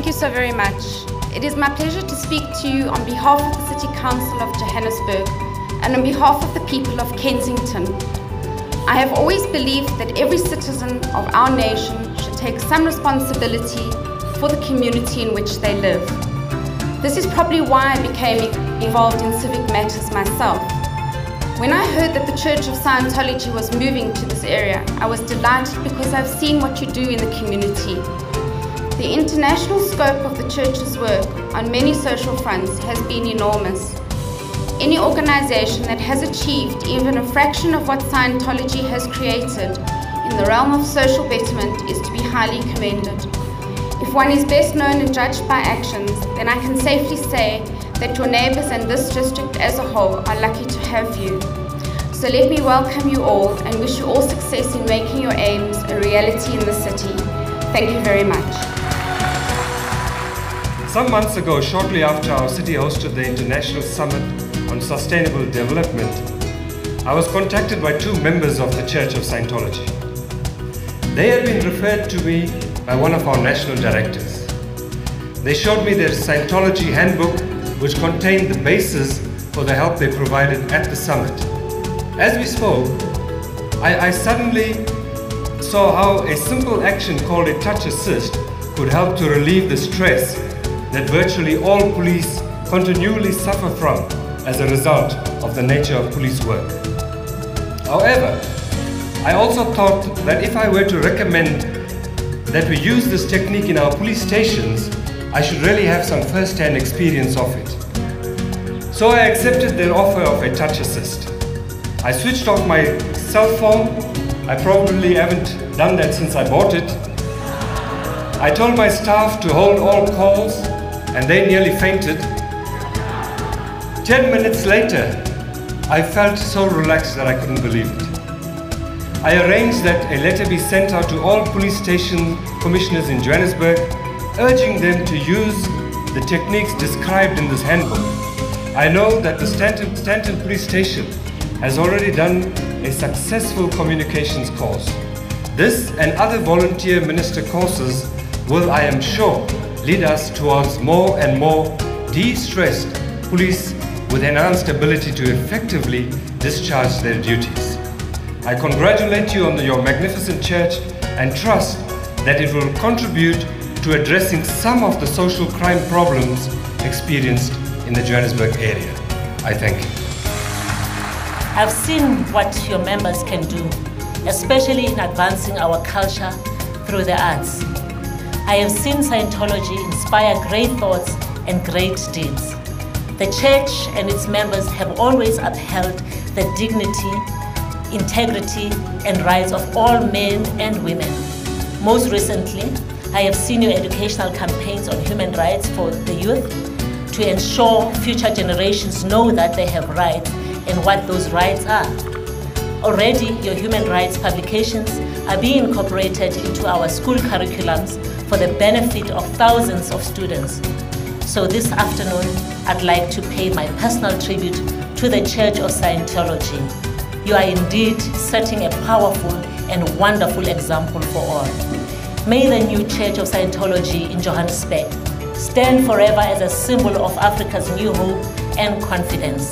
Thank you so very much. It is my pleasure to speak to you on behalf of the City Council of Johannesburg and on behalf of the people of Kensington. I have always believed that every citizen of our nation should take some responsibility for the community in which they live. This is probably why I became involved in civic matters myself. When I heard that the Church of Scientology was moving to this area, I was delighted because I've seen what you do in the community. The international scope of the Church's work on many social fronts has been enormous. Any organization that has achieved even a fraction of what Scientology has created in the realm of social betterment is to be highly commended. If one is best known and judged by actions, then I can safely say that your neighbors and this district as a whole are lucky to have you. So let me welcome you all and wish you all success in making your aims a reality in the city. Thank you very much. Some months ago, shortly after our city hosted the International Summit on Sustainable Development, I was contacted by two members of the Church of Scientology. They had been referred to me by one of our national directors. They showed me their Scientology handbook, which contained the basis for the help they provided at the summit. As we spoke, I suddenly saw how a simple action called a touch assist could help to relieve the stress that virtually all police continually suffer from as a result of the nature of police work. However, I also thought that if I were to recommend that we use this technique in our police stations, I should really have some first-hand experience of it. So I accepted their offer of a touch assist. I switched off my cell phone. I probably haven't done that since I bought it. I told my staff to hold all calls, and they nearly fainted. 10 minutes later, I felt so relaxed that I couldn't believe it. I arranged that a letter be sent out to all police station commissioners in Johannesburg, urging them to use the techniques described in this handbook. I know that the Stanton Police Station has already done a successful communications course. This and other volunteer minister courses will, I am sure, lead us towards more and more de-stressed police with enhanced ability to effectively discharge their duties. I congratulate you on your magnificent church and trust that it will contribute to addressing some of the social crime problems experienced in the Johannesburg area. I thank you. I've seen what your members can do, especially in advancing our culture through the arts. I have seen Scientology inspire great thoughts and great deeds. The church and its members have always upheld the dignity, integrity, and rights of all men and women. Most recently, I have seen your educational campaigns on human rights for the youth to ensure future generations know that they have rights and what those rights are. Already, your human rights publications are being incorporated into our school curriculums for the benefit of thousands of students. So this afternoon, I'd like to pay my personal tribute to the Church of Scientology. You are indeed setting a powerful and wonderful example for all. May the new Church of Scientology in Johannesburg stand forever as a symbol of Africa's new hope and confidence.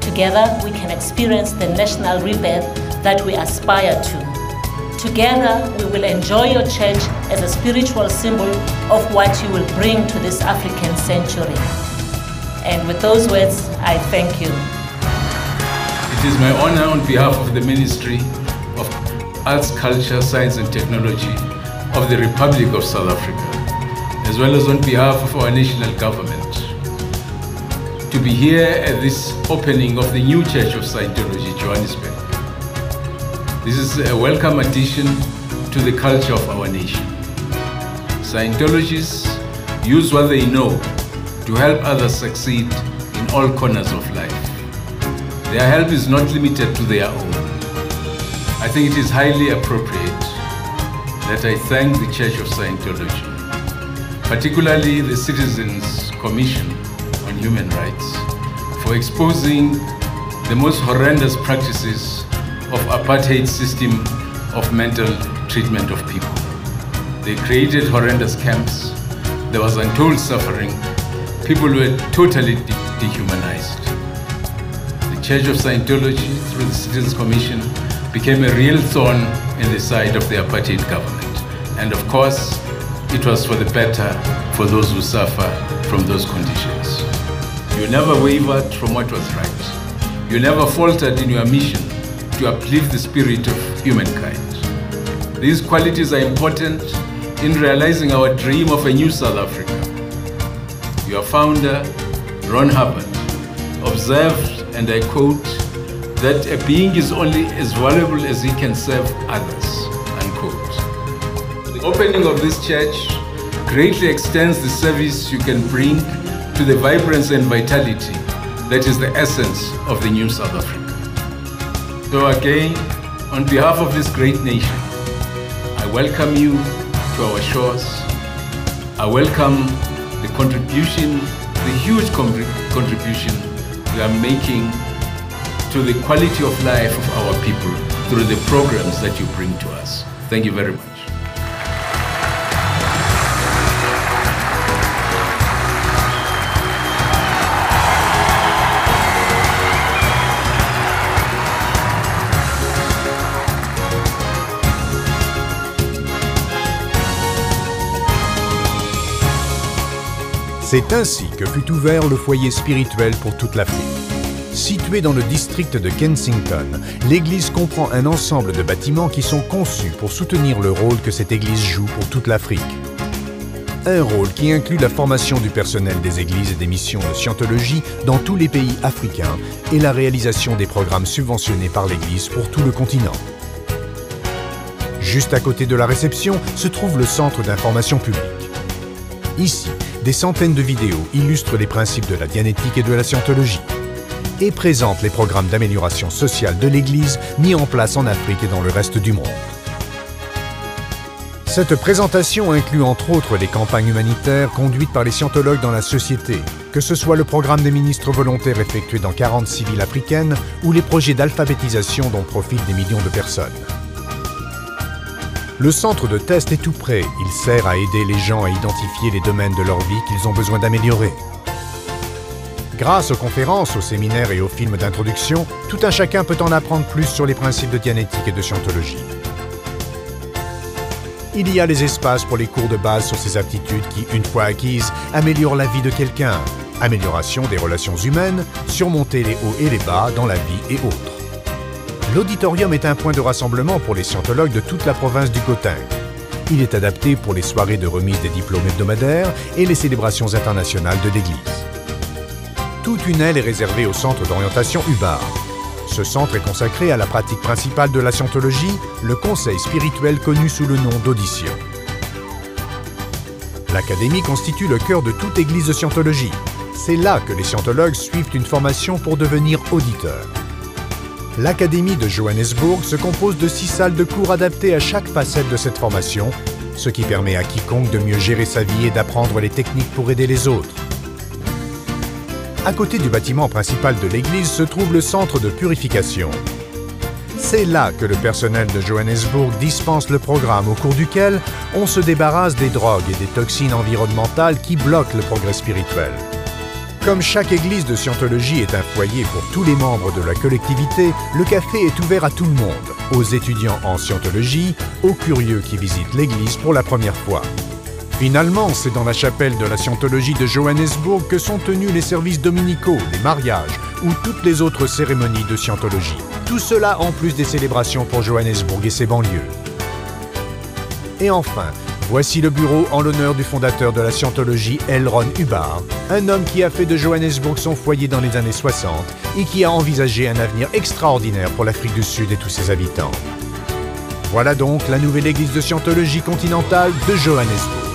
Together, we can experience the national rebirth that we aspire to. Together, we will enjoy your church as a spiritual symbol of what you will bring to this African century. And with those words, I thank you. It is my honor on behalf of the Ministry of Arts, Culture, Science and Technology of the Republic of South Africa, as well as on behalf of our national government, to be here at this opening of the new Church of Scientology, Johannesburg. This is a welcome addition to the culture of our nation. Scientologists use what they know to help others succeed in all corners of life. Their help is not limited to their own. I think it is highly appropriate that I thank the Church of Scientology, particularly the Citizens Commission on Human Rights, for exposing the most horrendous practices of apartheid system of mental treatment of people. They created horrendous camps There was untold suffering. People were totally dehumanized. The Church of Scientology, through the Citizens Commission, became a real thorn in the side of the apartheid government. And of course, it was for the better for those who suffer from those conditions. You never wavered from what was right. You never faltered in your mission to uplift the spirit of humankind. These qualities are important in realizing our dream of a new South Africa. Your founder, Ron Hubbard, observed, and I quote, that a being is only as valuable as he can serve others, unquote. The opening of this church greatly extends the service you can bring to the vibrance and vitality that is the essence of the new South Africa. So again, on behalf of this great nation, I welcome you to our shores. I welcome the contribution, the huge contribution we are making to the quality of life of our people through the programs that you bring to us. Thank you very much. C'est ainsi que fut ouvert le foyer spirituel pour toute l'Afrique. Située dans le district de Kensington, l'église comprend un ensemble de bâtiments qui sont conçus pour soutenir le rôle que cette église joue pour toute l'Afrique. Un rôle qui inclut la formation du personnel des églises et des missions de scientologie dans tous les pays africains et la réalisation des programmes subventionnés par l'église pour tout le continent. Juste à côté de la réception se trouve le centre d'information publique. Ici, des centaines de vidéos illustrent les principes de la dianétique et de la scientologie et présentent les programmes d'amélioration sociale de l'Église mis en place en Afrique et dans le reste du monde. Cette présentation inclut entre autres les campagnes humanitaires conduites par les scientologues dans la société, que ce soit le programme des ministres volontaires effectué dans 46 villes africaines ou les projets d'alphabétisation dont profitent des millions de personnes. Le centre de test est tout prêt. Il sert à aider les gens à identifier les domaines de leur vie qu'ils ont besoin d'améliorer. Grâce aux conférences, aux séminaires et aux films d'introduction, tout un chacun peut en apprendre plus sur les principes de dianétique et de scientologie. Il y a les espaces pour les cours de base sur ces aptitudes qui, une fois acquises, améliorent la vie de quelqu'un. Amélioration des relations humaines, surmonter les hauts et les bas dans la vie et autres. L'auditorium est un point de rassemblement pour les scientologues de toute la province du Gauteng. Il est adapté pour les soirées de remise des diplômes hebdomadaires et les célébrations internationales de l'Église. Toute une aile est réservée au centre d'orientation Hubbard. Ce centre est consacré à la pratique principale de la scientologie, le conseil spirituel connu sous le nom d'audition. L'académie constitue le cœur de toute église de scientologie. C'est là que les scientologues suivent une formation pour devenir auditeurs. L'Académie de Johannesburg se compose de 6 salles de cours adaptées à chaque facette de cette formation, ce qui permet à quiconque de mieux gérer sa vie et d'apprendre les techniques pour aider les autres. À côté du bâtiment principal de l'église se trouve le centre de purification. C'est là que le personnel de Johannesburg dispense le programme au cours duquel on se débarrasse des drogues et des toxines environnementales qui bloquent le progrès spirituel. Comme chaque église de scientologie est un foyer pour tous les membres de la collectivité, le café est ouvert à tout le monde, aux étudiants en scientologie, aux curieux qui visitent l'église pour la première fois. Finalement, c'est dans la chapelle de la scientologie de Johannesburg que sont tenus les services dominicaux, les mariages ou toutes les autres cérémonies de scientologie. Tout cela en plus des célébrations pour Johannesburg et ses banlieues. Et enfin, voici le bureau en l'honneur du fondateur de la scientologie, L. Ron Hubbard, un homme qui a fait de Johannesburg son foyer dans les années 60 et qui a envisagé un avenir extraordinaire pour l'Afrique du Sud et tous ses habitants. Voilà donc la nouvelle église de scientologie continentale de Johannesburg.